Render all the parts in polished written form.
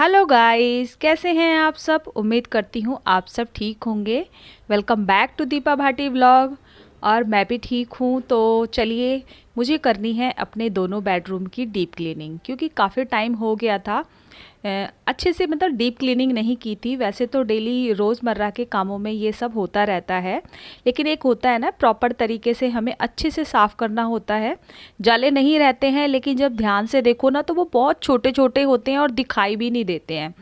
Hello guys, कैसे हैं आप सब। उम्मीद करती हूँ आप सब ठीक होंगे। Welcome back to Deepa Bhati vlog. और मैं भी ठीक हूँ। तो चलिए, मुझे करनी है अपने दोनों बेडरूम की डीप क्लीनिंग, क्योंकि काफ़ी टाइम हो गया था अच्छे से मतलब डीप क्लीनिंग नहीं की थी। वैसे तो डेली रोज़मर्रा के कामों में ये सब होता रहता है, लेकिन एक होता है ना, प्रॉपर तरीके से हमें अच्छे से साफ़ करना होता है। जाले नहीं रहते हैं, लेकिन जब ध्यान से देखो ना तो वो बहुत छोटे छोटे होते हैं और दिखाई भी नहीं देते हैं।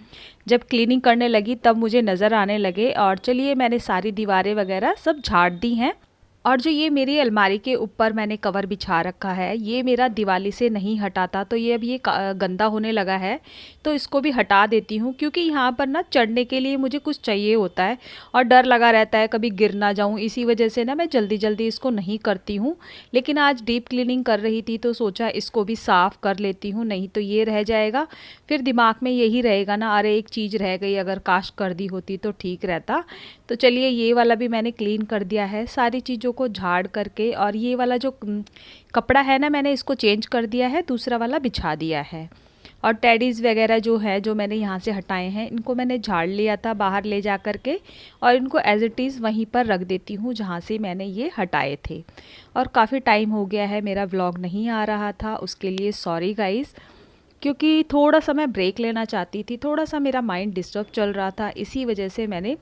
जब क्लीनिंग करने लगी तब मुझे नज़र आने लगे। और चलिए, मैंने सारी दीवारें वगैरह सब झाड़ दी हैं। और जो ये मेरी अलमारी के ऊपर मैंने कवर बिछा रखा है, ये मेरा दिवाली से नहीं हटा था, तो ये अब ये गंदा होने लगा है, तो इसको भी हटा देती हूँ। क्योंकि यहाँ पर ना चढ़ने के लिए मुझे कुछ चाहिए होता है और डर लगा रहता है कभी गिर ना जाऊँ, इसी वजह से ना मैं जल्दी जल्दी इसको नहीं करती हूँ। लेकिन आज डीप क्लीनिंग कर रही थी तो सोचा इसको भी साफ़ कर लेती हूँ, नहीं तो ये रह जाएगा। फिर दिमाग में यही रहेगा ना, अरे एक चीज़ रह गई, अगर काश कर दी होती तो ठीक रहता। तो चलिए, ये वाला भी मैंने क्लीन कर दिया है सारी चीज़ों को झाड़ करके। और ये वाला जो कपड़ा है ना, मैंने इसको चेंज कर दिया है, दूसरा वाला बिछा दिया है। और टेडीज़ वगैरह जो है, जो मैंने यहाँ से हटाए हैं, इनको मैंने झाड़ लिया था बाहर ले जा कर के, और इनको एज इट इज़ वहीं पर रख देती हूँ जहाँ से मैंने ये हटाए थे। और काफ़ी टाइम हो गया है मेरा व्लॉग नहीं आ रहा था, उसके लिए सॉरी गाइज़। क्योंकि थोड़ा सा मैं ब्रेक लेना चाहती थी, थोड़ा सा मेरा माइंड डिस्टर्ब चल रहा था, इसी वजह से मैंने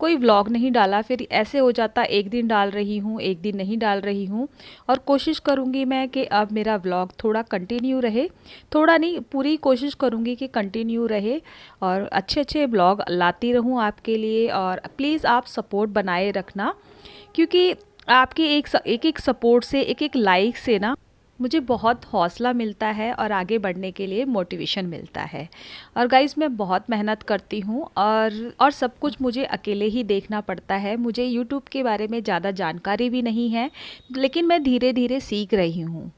कोई व्लॉग नहीं डाला। फिर ऐसे हो जाता, एक दिन डाल रही हूँ, एक दिन नहीं डाल रही हूँ। और कोशिश करूँगी मैं कि अब मेरा व्लॉग थोड़ा कंटिन्यू रहे, थोड़ा नहीं, पूरी कोशिश करूँगी कि कंटिन्यू रहे और अच्छे अच्छे व्लॉग लाती रहूँ आपके लिए। और प्लीज़ आप सपोर्ट बनाए रखना, क्योंकि आपके एक एक सपोर्ट से, एक एक लाइक से ना मुझे बहुत हौसला मिलता है और आगे बढ़ने के लिए मोटिवेशन मिलता है। और गाइज़, मैं बहुत मेहनत करती हूँ और सब कुछ मुझे अकेले ही देखना पड़ता है। मुझे यूट्यूब के बारे में ज़्यादा जानकारी भी नहीं है, लेकिन मैं धीरे धीरे सीख रही हूँ।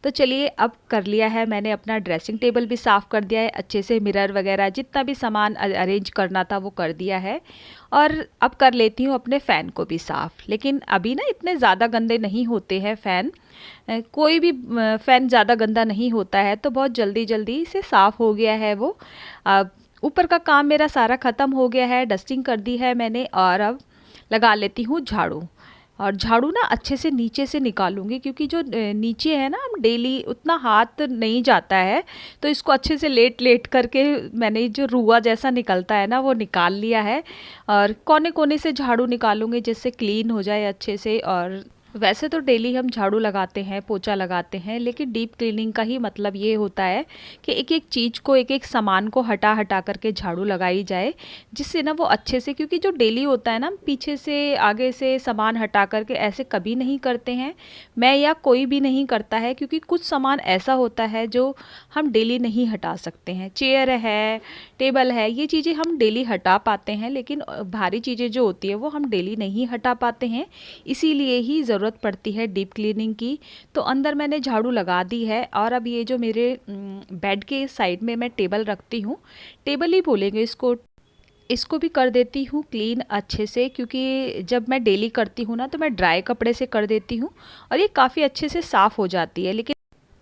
तो चलिए, अब कर लिया है मैंने, अपना ड्रेसिंग टेबल भी साफ़ कर दिया है अच्छे से, मिरर वगैरह जितना भी सामान अरेंज करना था वो कर दिया है। और अब कर लेती हूँ अपने फ़ैन को भी साफ़। लेकिन अभी ना इतने ज़्यादा गंदे नहीं होते हैं फ़ैन, कोई भी फ़ैन ज़्यादा गंदा नहीं होता है, तो बहुत जल्दी जल्दी से साफ़ हो गया है वो। अब ऊपर का काम मेरा सारा ख़त्म हो गया है, डस्टिंग कर दी है मैंने, और अब लगा लेती हूँ झाड़ू। और झाड़ू ना अच्छे से नीचे से निकालूंगी, क्योंकि जो नीचे है ना, हम डेली उतना हाथ नहीं जाता है, तो इसको अच्छे से लेट लेट करके मैंने जो रुआ जैसा निकलता है ना वो निकाल लिया है। और कोने कोने से झाड़ू निकालूंगी जिससे क्लीन हो जाए अच्छे से। और वैसे तो डेली हम झाड़ू लगाते हैं, पोछा लगाते हैं, लेकिन डीप क्लीनिंग का ही मतलब ये होता है कि एक एक चीज़ को, एक एक सामान को हटा हटा करके झाड़ू लगाई जाए, जिससे ना वो अच्छे से, क्योंकि जो डेली होता है ना, पीछे से आगे से सामान हटा करके ऐसे कभी नहीं करते हैं, मैं या कोई भी नहीं करता है। क्योंकि कुछ सामान ऐसा होता है जो हम डेली नहीं हटा सकते हैं, चेयर है, टेबल है, ये चीज़ें हम डेली हटा पाते हैं, लेकिन भारी चीज़ें जो होती है वो हम डेली नहीं हटा पाते हैं, इसीलिए ही ज़रूरत पड़ती है डीप क्लीनिंग की। तो अंदर मैंने झाड़ू लगा दी है। और अब ये जो मेरे बेड के साइड में मैं टेबल रखती हूँ, टेबल ही बोलेंगे इसको, इसको भी कर देती हूँ क्लीन अच्छे से। क्योंकि जब मैं डेली करती हूँ ना, तो मैं ड्राई कपड़े से कर देती हूँ और ये काफ़ी अच्छे से साफ़ हो जाती है। लेकिन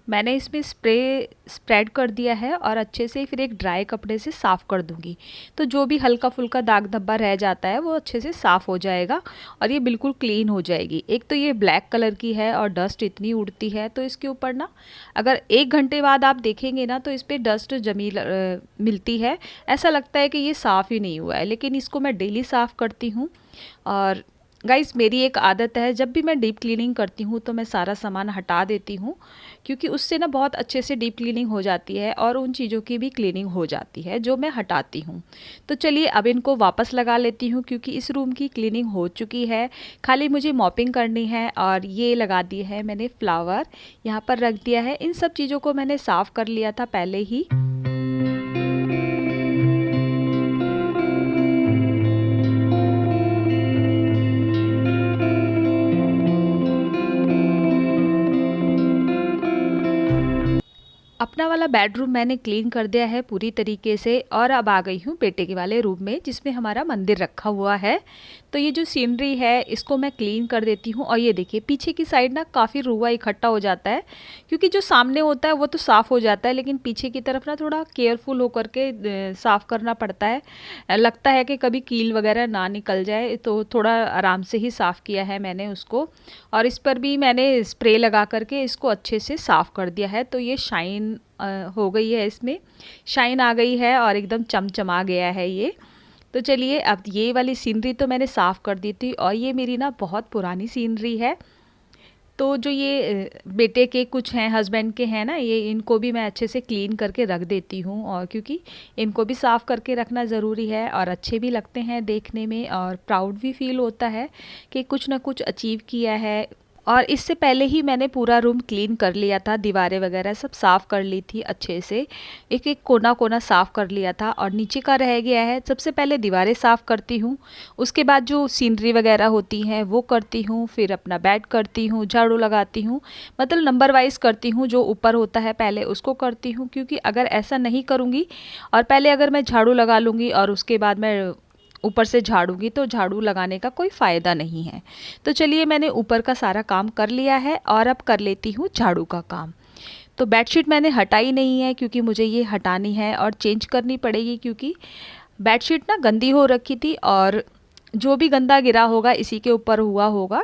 मैंने इसमें स्प्रेड कर दिया है और अच्छे से फिर एक ड्राई कपड़े से साफ़ कर दूंगी, तो जो भी हल्का फुल्का दाग धब्बा रह जाता है वो अच्छे से साफ़ हो जाएगा और ये बिल्कुल क्लीन हो जाएगी। एक तो ये ब्लैक कलर की है और डस्ट इतनी उड़ती है, तो इसके ऊपर ना अगर 1 घंटे बाद आप देखेंगे ना तो इस पर डस्ट जमी मिलती है, ऐसा लगता है कि ये साफ़ ही नहीं हुआ है। लेकिन इसको मैं डेली साफ़ करती हूँ। और गाइस, मेरी एक आदत है, जब भी मैं डीप क्लीनिंग करती हूँ तो मैं सारा सामान हटा देती हूँ, क्योंकि उससे ना बहुत अच्छे से डीप क्लीनिंग हो जाती है और उन चीज़ों की भी क्लीनिंग हो जाती है जो मैं हटाती हूँ। तो चलिए, अब इनको वापस लगा लेती हूँ, क्योंकि इस रूम की क्लीनिंग हो चुकी है, खाली मुझे मॉपिंग करनी है। और ये लगा दी है मैंने फ्लावर, यहाँ पर रख दिया है। इन सब चीज़ों को मैंने साफ़ कर लिया था पहले ही। अपना वाला बेडरूम मैंने क्लीन कर दिया है पूरी तरीके से और अब आ गई हूँ बेटे के वाले रूम में जिसमें हमारा मंदिर रखा हुआ है। तो ये जो सीनरी है इसको मैं क्लीन कर देती हूँ। और ये देखिए पीछे की साइड ना काफ़ी रुआ इकट्ठा हो जाता है, क्योंकि जो सामने होता है वो तो साफ़ हो जाता है, लेकिन पीछे की तरफ ना थोड़ा केयरफुल होकर के साफ़ करना पड़ता है। लगता है कि कभी कील वगैरह ना निकल जाए, तो थोड़ा आराम से ही साफ़ किया है मैंने उसको। और इस पर भी मैंने स्प्रे लगा करके इसको अच्छे से साफ़ कर दिया है। तो ये शाइन हो गई है, इसमें शाइन आ गई है और एकदम चमचमा गया है ये। तो चलिए, अब ये वाली सीनरी तो मैंने साफ़ कर दी थी और ये मेरी ना बहुत पुरानी सीनरी है। तो जो ये बेटे के कुछ हैं, हस्बैंड के हैं ना, ये इनको भी मैं अच्छे से क्लीन करके रख देती हूँ, और क्योंकि इनको भी साफ़ करके रखना ज़रूरी है और अच्छे भी लगते हैं देखने में और प्राउड भी फील होता है कि कुछ ना कुछ अचीव किया है। और इससे पहले ही मैंने पूरा रूम क्लीन कर लिया था, दीवारें वगैरह सब साफ़ कर ली थी अच्छे से, एक एक कोना कोना साफ़ कर लिया था और नीचे का रह गया है। सबसे पहले दीवारें साफ़ करती हूँ, उसके बाद जो सीनरी वगैरह होती हैं वो करती हूँ, फिर अपना बेड करती हूँ, झाड़ू लगाती हूँ, मतलब नंबर वाइज करती हूँ। जो ऊपर होता है पहले उसको करती हूँ, क्योंकि अगर ऐसा नहीं करूँगी और पहले अगर मैं झाड़ू लगा लूँगी और उसके बाद मैं ऊपर से झाड़ूंगी तो झाड़ू लगाने का कोई फ़ायदा नहीं है। तो चलिए, मैंने ऊपर का सारा काम कर लिया है और अब कर लेती हूँ झाड़ू का काम। तो बेडशीट मैंने हटाई नहीं है, क्योंकि मुझे ये हटानी है और चेंज करनी पड़ेगी, क्योंकि बेडशीट ना गंदी हो रखी थी और जो भी गंदा गिरा होगा इसी के ऊपर हुआ होगा।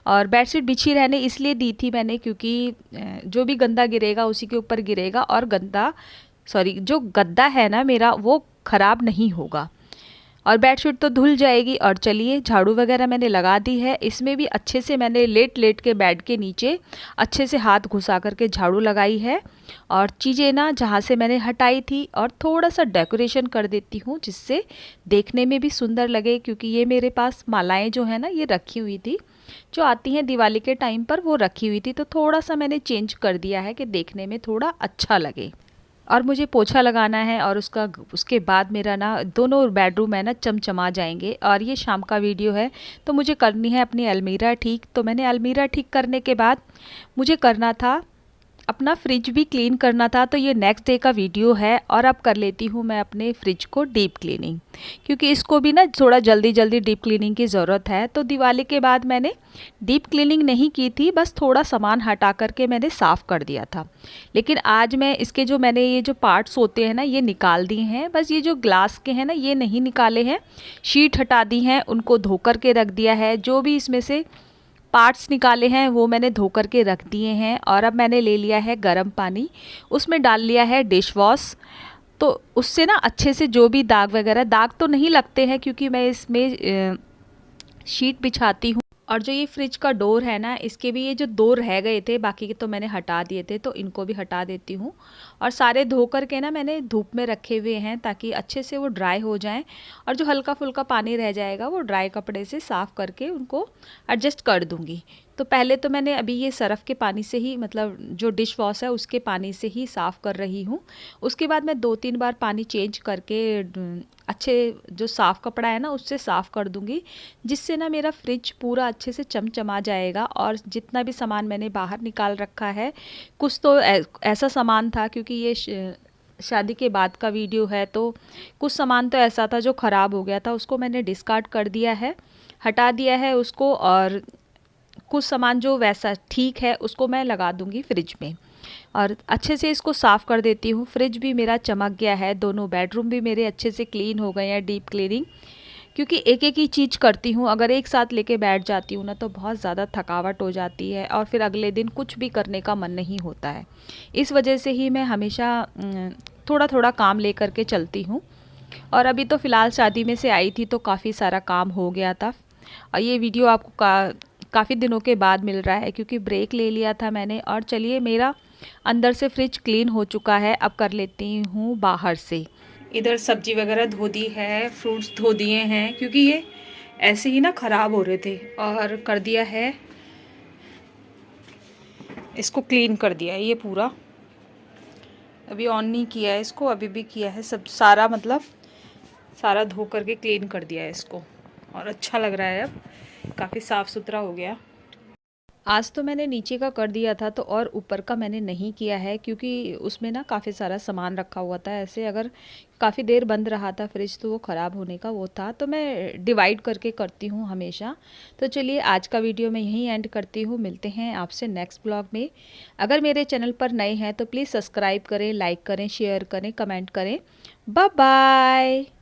और बेडशीट बिछी रहने इसलिए दी थी मैंने, क्योंकि जो भी गंदा गिरेगा उसी के ऊपर गिरेगा और जो गद्दा है ना मेरा वो ख़राब नहीं होगा और बेडशीट तो धुल जाएगी। और चलिए, झाड़ू वगैरह मैंने लगा दी है, इसमें भी अच्छे से मैंने लेट लेट के बेड के नीचे अच्छे से हाथ घुसा करके झाड़ू लगाई है और चीज़ें ना जहाँ से मैंने हटाई थी और थोड़ा सा डेकोरेशन कर देती हूँ जिससे देखने में भी सुंदर लगे। क्योंकि ये मेरे पास मालाएं जो है ना ये रखी हुई थी, जो आती हैं दिवाली के टाइम पर, वो रखी हुई थी, तो थोड़ा सा मैंने चेंज कर दिया है कि देखने में थोड़ा अच्छा लगे। और मुझे पोछा लगाना है और उसके बाद मेरा ना दोनों बेडरूम है ना चमचमा जाएंगे। और ये शाम का वीडियो है, तो मुझे करनी है अपनी अलमीरा ठीक। तो मैंने अलमीरा ठीक करने के बाद मुझे करना था अपना फ्रिज भी क्लीन करना था, तो ये नेक्स्ट डे का वीडियो है। और अब कर लेती हूँ मैं अपने फ्रिज को डीप क्लीनिंग, क्योंकि इसको भी ना थोड़ा जल्दी जल्दी डीप क्लीनिंग की ज़रूरत है। तो दिवाली के बाद मैंने डीप क्लीनिंग नहीं की थी, बस थोड़ा सामान हटा करके मैंने साफ़ कर दिया था। लेकिन आज मैं इसके जो मैंने ये जो पार्ट्स होते हैं ना ये निकाल दिए हैं, बस ये जो ग्लास के हैं ना ये नहीं निकाले हैं, शीट हटा दी हैं, उनको धो कर के रख दिया है। जो भी इसमें से पार्ट्स निकाले हैं वो मैंने धो कर के रख दिए हैं। और अब मैंने ले लिया है गर्म पानी, उसमें डाल लिया है डिश वॉश। तो उससे ना अच्छे से जो भी दाग तो नहीं लगते हैं, क्योंकि मैं इसमें शीट बिछाती हूँ। और जो ये फ्रिज का डोर है ना, इसके भी ये जो दो रह गए थे, बाकी के तो मैंने हटा दिए थे, तो इनको भी हटा देती हूँ। और सारे धो करके ना मैंने धूप में रखे हुए हैं ताकि अच्छे से वो ड्राई हो जाएं। और जो हल्का फुल्का पानी रह जाएगा वो ड्राई कपड़े से साफ़ करके उनको एडजस्ट कर दूँगी। तो पहले तो मैंने अभी ये सरफ़ के पानी से ही, मतलब जो डिश वॉश है उसके पानी से ही साफ़ कर रही हूँ। उसके बाद मैं 2-3 बार पानी चेंज करके अच्छे जो साफ़ कपड़ा है ना उससे साफ़ कर दूँगी, जिससे ना मेरा फ्रिज पूरा अच्छे से चमचमा जाएगा। और जितना भी सामान मैंने बाहर निकाल रखा है, कुछ तो ऐसा सामान था, क्योंकि ये शादी के बाद का वीडियो है, तो कुछ सामान तो ऐसा था जो ख़राब हो गया था, उसको मैंने डिस्कार्ड कर दिया है, हटा दिया है उसको। और कुछ सामान जो वैसा ठीक है उसको मैं लगा दूंगी फ्रिज में। और अच्छे से इसको साफ़ कर देती हूँ। फ्रिज भी मेरा चमक गया है, दोनों बेडरूम भी मेरे अच्छे से क्लीन हो गए हैं, डीप क्लीनिंग। क्योंकि एक एक ही चीज़ करती हूँ, अगर एक साथ लेके बैठ जाती हूँ ना तो बहुत ज़्यादा थकावट हो जाती है और फिर अगले दिन कुछ भी करने का मन नहीं होता है। इस वजह से ही मैं हमेशा थोड़ा थोड़ा काम ले करके चलती हूँ। और अभी तो फ़िलहाल शादी में से आई थी तो काफ़ी सारा काम हो गया था। और ये वीडियो आपको काफ़ी दिनों के बाद मिल रहा है, क्योंकि ब्रेक ले लिया था मैंने। और चलिए, मेरा अंदर से फ्रिज क्लीन हो चुका है, अब कर लेती हूँ बाहर से। इधर सब्जी वगैरह धो दी है, फ्रूट्स धो दिए हैं, क्योंकि ये ऐसे ही ना ख़राब हो रहे थे। और कर दिया है, इसको क्लीन कर दिया है ये पूरा, अभी ऑन नहीं किया है इसको, अभी भी किया है सब सारा, मतलब सारा धो करके क्लीन कर दिया है इसको। और अच्छा लग रहा है, अब काफ़ी साफ़ सुथरा हो गया। आज तो मैंने नीचे का कर दिया था तो और ऊपर का मैंने नहीं किया है, क्योंकि उसमें ना काफ़ी सारा सामान रखा हुआ था। ऐसे अगर काफ़ी देर बंद रहा था फ्रिज तो वो ख़राब होने का वो था, तो मैं डिवाइड करके करती हूँ हमेशा। तो चलिए आज का वीडियो मैं यहीं एंड करती हूँ, मिलते हैं आपसे नेक्स्ट ब्लॉग में। अगर मेरे चैनल पर नए हैं तो प्लीज़ सब्सक्राइब करें, लाइक करें, शेयर करें, कमेंट करें। Bye bye.